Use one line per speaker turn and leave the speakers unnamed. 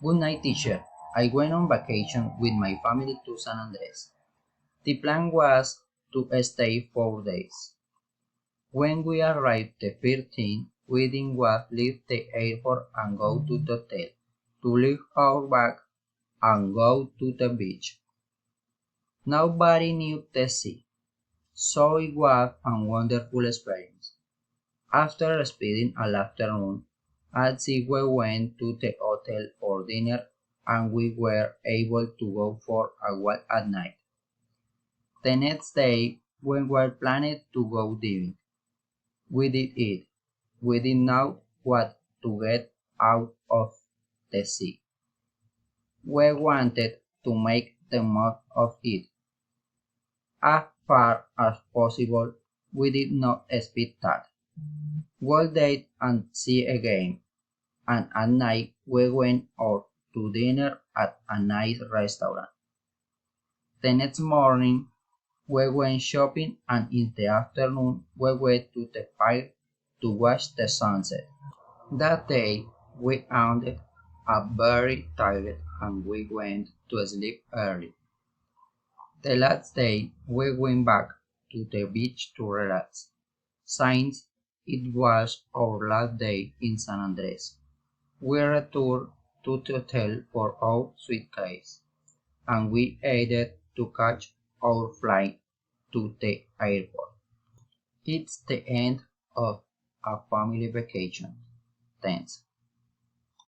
Good night, teacher. I went on vacation with my family to San Andres. The plan was to stay 4 days. When we arrived the 13th, we didn't want to leave the airport and go to the hotel, to leave our bag and go to the beach. Nobody knew the sea, so it was a wonderful experience. After spending all afternoon at sea, we went to the hotel for dinner and we were able to go for a walk at night. The next day, we were planning to go diving. We did it. We didn't know what to get out of the sea. We wanted to make the most of it. As far as possible, we did not expect that. We'll date and see again, and at night we went out to dinner at a nice restaurant. The next morning we went shopping and in the afternoon we went to the park to watch the sunset. That day we ended up very tired and we went to sleep early. The last day we went back to the beach to relax, since it was our last day in San Andres. We returned to the hotel for our suitcase, and we headed to catch our flight to the airport. It's the end of a family vacation. Thanks.